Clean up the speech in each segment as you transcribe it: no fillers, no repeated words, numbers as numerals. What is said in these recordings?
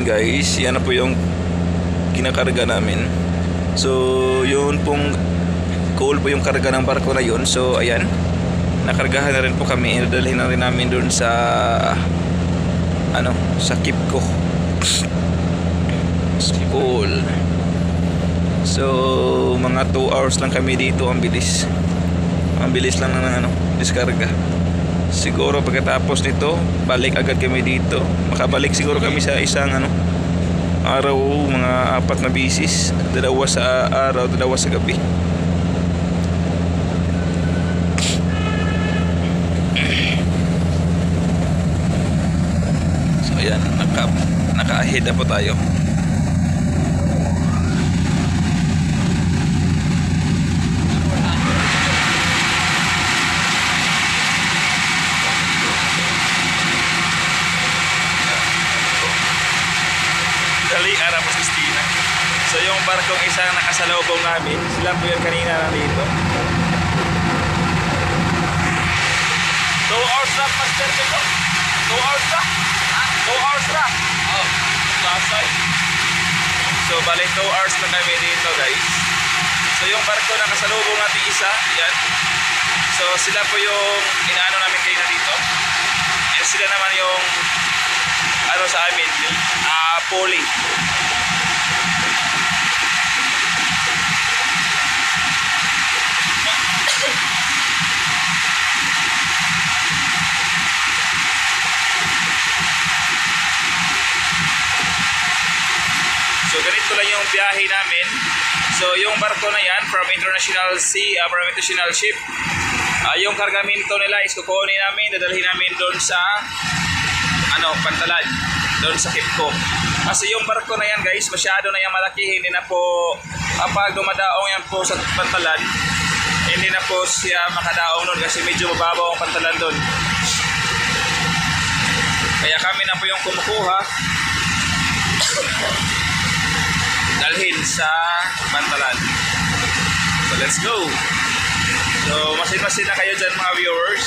yan guys, yan na po yung kinakarga namin. So yun pong coal po yung karga ng barko na yun. So ayan, nakargahan na rin po kami. Dalhin na rin namin dun sa sa Kipco school. So mga 2 hours lang kami dito. Ang bilis lang ng diskarga. Siguro pagkatapos nito balik agad kami dito. Makabalik siguro kami sa isang araw, mga 4 na bisis, 2 sa araw, 2 sa gabi. So ayan, naka-ahead na po tayo. Dali Arapos Cristina. So yung barkong isang nakasalubong namin, sila po yun kanina nandito. 2 hours na master ko. 2 hours na? 2 hours na? Oh, lasay. So balik 2 hours na kami dito guys. So yung barko na nakasalubong natin isa, yan. So sila po yung inaano namin kanina dito. And sila naman yung sa amin, poli. So ganito lang yung biyahe namin. So yung barko na yan from international sea, from international ship, yung kargamento nila is kukunin namin, dadalhin namin doon sa Pantalan, doon sa Kipco. Kasi yung barko na yan guys, masyado na yung malaki, hindi na po kapag dumadaong yan po sa Pantalan, hindi na po siya makadaong doon kasi medyo mababaw ang Pantalan doon. Kaya kami na po yung kumukuha dalhin sa Pantalan. So let's go. So masin-masin na kayo dyan mga viewers.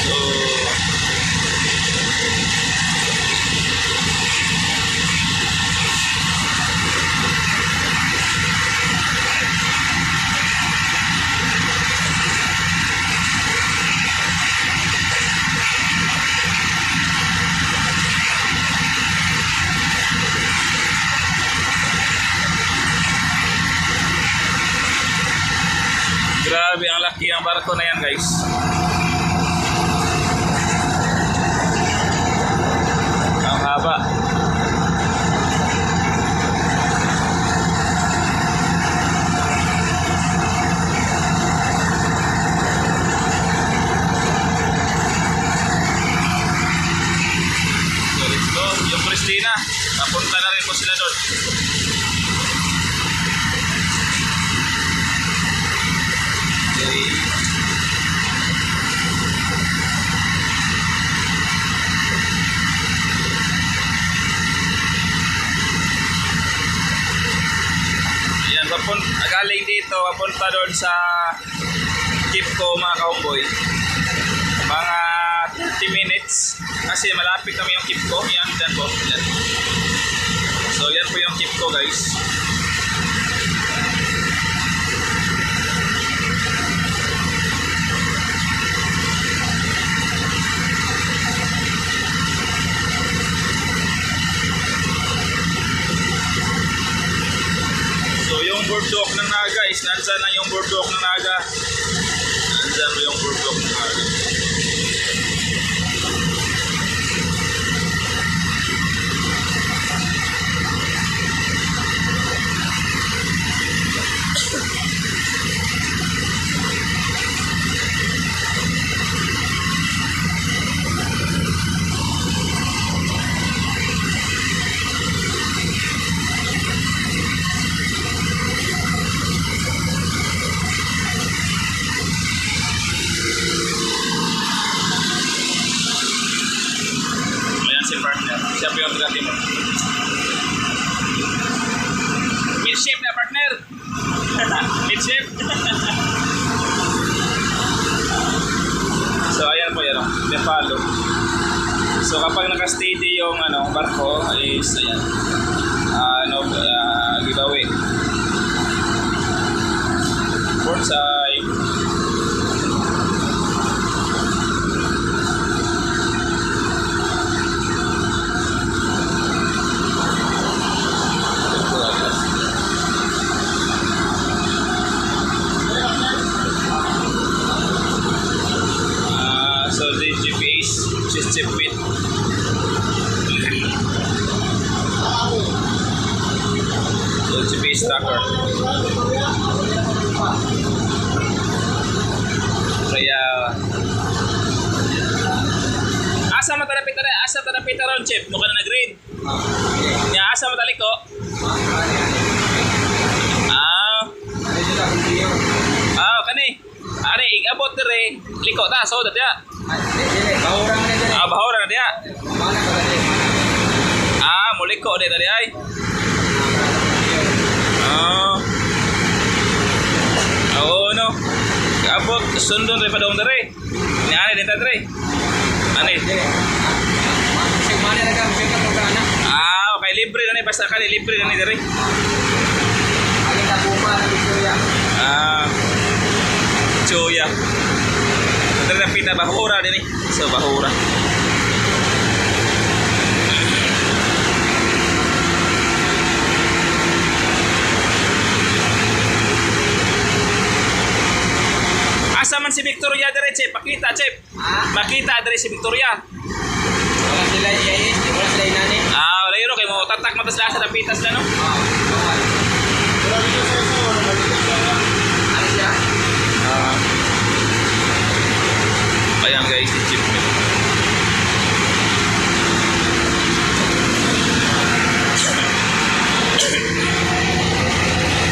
So grabe ang laki ng barko na yan guys. Ang haba. So let's go. Yung Cristina, napunta na rin po sila doon. Galing dito, papunta doon sa Kipco mga ka-homeboy. Mga 30 minutes. Kasi malapit kami yung Kipco. Yan, dyan po. Yan. So yan po yung Kipco guys. Boardwalk ng Naga is nandyan na yung boardwalk ng Naga. Nandyan mo yung boardwalk ng Naga. Siya po yung trati mo. Midship na partner. Midship. So ayan po yan, Nepalo. So kapag naka-steady yung barko is ayan. Giveaway. Port side. So the GPS system bit. So GPS tracker. Kaya asa matalapit ron chip mo ka na nag-grade. Nya asa matalik ko. Kani. Ari igabot dire liko ta so dadya. Bahura na dia. Muliko de tadi ay. No. Abot sundon re padong dire. Ni ani dita dire. Ani. Okay libre na ni basta kani libre na ni dire. Choya. Dari pita bahura din so bahura. Asa man si Victoria dire chip, pakita chip. Makita dire si Victoria. Wala sila wala sila inani. Wala yun kay mo tatak matas la sa dapitas na no. Ayan guys, si Chip.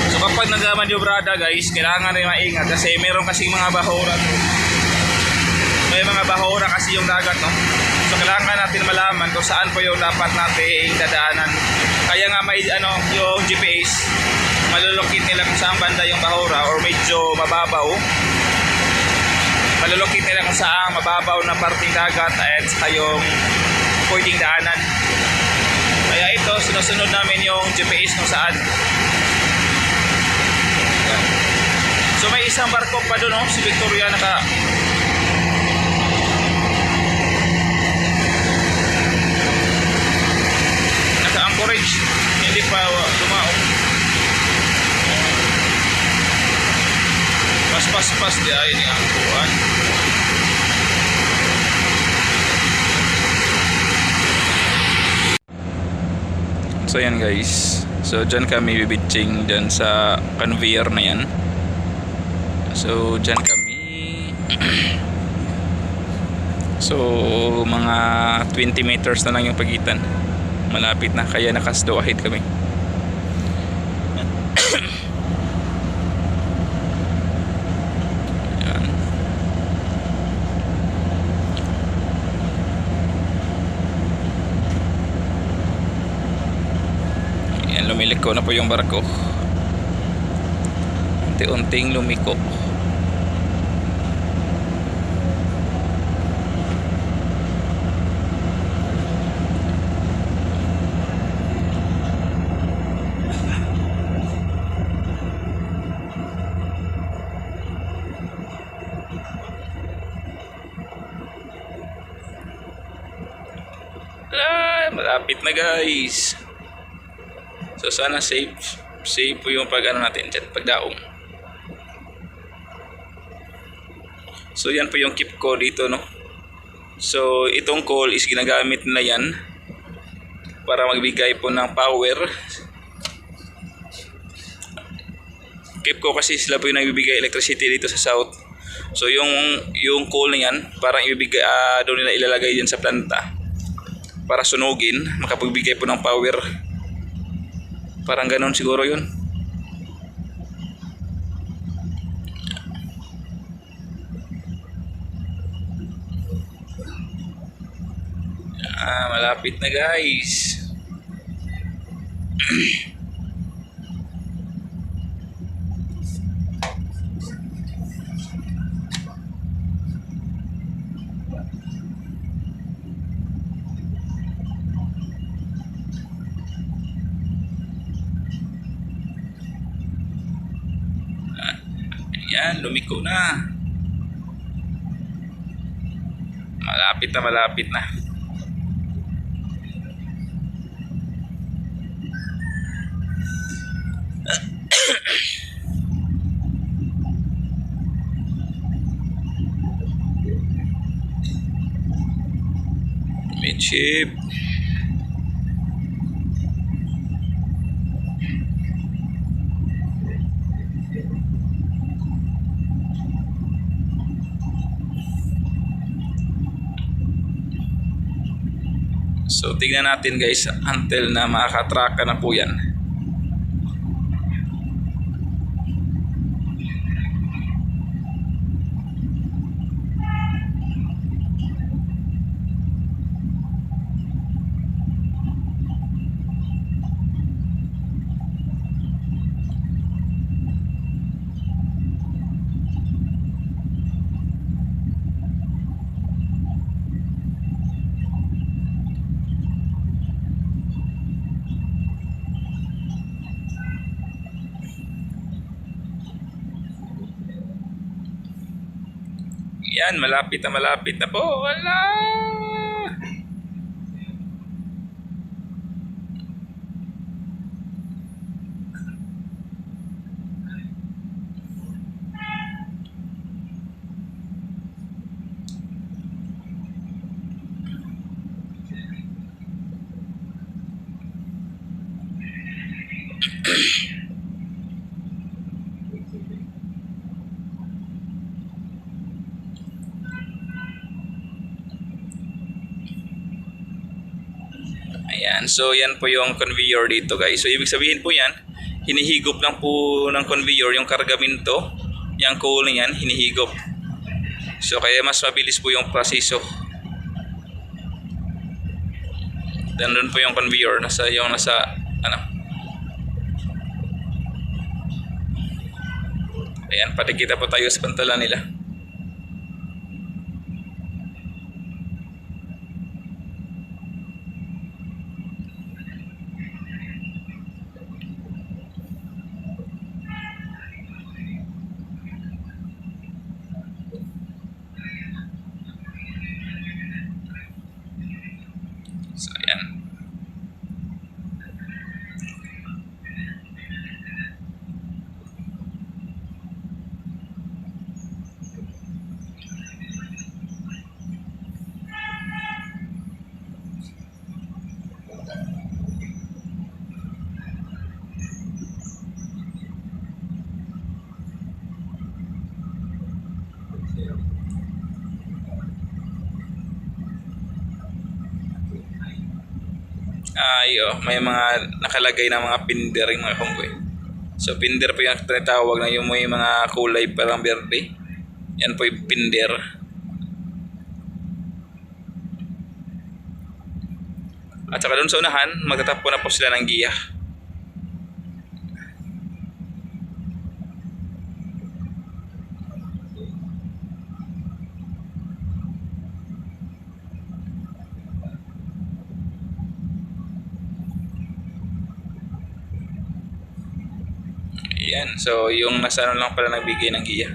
So kapag nagmamanyobrada guys, kailangan rin maingat kasi meron kasing mga bahura. May mga bahura kasi yung dagat, no? So kailangan natin malaman kung saan po yung dapat natin dadaanan. Kaya nga may yung GPS, malulukit nila kung saan banda yung bahura or medyo mababaw. Malulukit nila kung saan mababaw na parting dagat at saka yung pwedeng daanan. Kaya ito, sinusunod namin yung GPS kung saan. Yan. So may isang barko pa doon, si Victoria naka-anchorage. Hindi pa lumaong. Pas dia ini angkuhan. So yan guys. So dyan kami bibitching dyan sa conveyor na yan. So dyan kami so mga 20 meters na lang yung pagitan. Malapit na kaya nakasdo ahead kami. Lumiliko na po yung barko. Unti-unting lumiko. Malapit na guys. So sana safe po yung natin dyan, pagdaong. So yan po yung keep ko dito, no. So itong coal is ginagamit nila yan para magbigay po ng power. Keep ko kasi sila po yung nagbibigay electricity dito sa south. So yung coal na yan parang ibibigay doon nila ilalagay dyan sa planta para sunugin, makapagbigay po ng power. Parang ganon siguro yun. Malapit na guys. Yan, lumiko na. Malapit na, malapit na. Midship. So tignan natin guys until na makakatraka na po yan. Yan, malapit na po. Wala! Ayan, so yan po yung conveyor dito guys. So ibig sabihin po yan, hinihigop lang po ng conveyor yung kargamento. Yung coal na yan, hinihigop. So kaya mas mabilis po yung proseso. Doon po yung conveyor, nasa ano. Ayan, patikita po tayo sa pantalan nila. So, ayan. May mga nakalagay na mga pinder yung mga homeboy. So pinder po yung tinatawag na yung may mga kulay parang berde. Yan po yung pinder. At saka doon sa unahan, magtatapo na po sila ng giya. Yan. So, yung nasa ano lang pala nagbigay ng giya.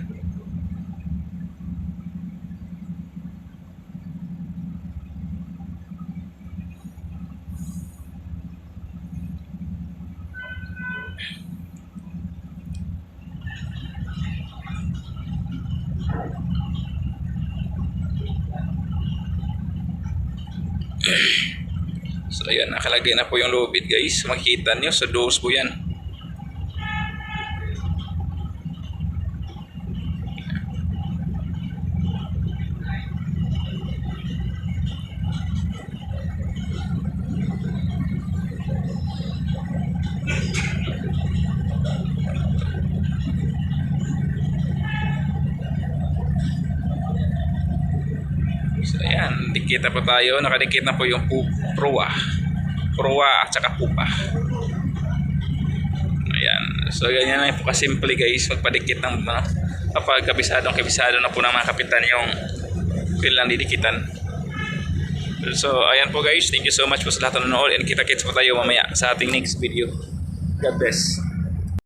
So, ayan. Nakalagay na po yung lubid guys. Makikita nyo. Sa doors po yan. So ayan, dikit na po tayo. Nakadikit na po yung proa at saka pupa. Ayan. So ganyan lang po kasimple guys. Magpadikit ng kapag kabisado na po ng mga kapitan yung kailang didikitan. So ayan po guys. Thank you so much po sa lahat ng nanonood. And kita-kits po tayo mamaya sa ating next video. God bless.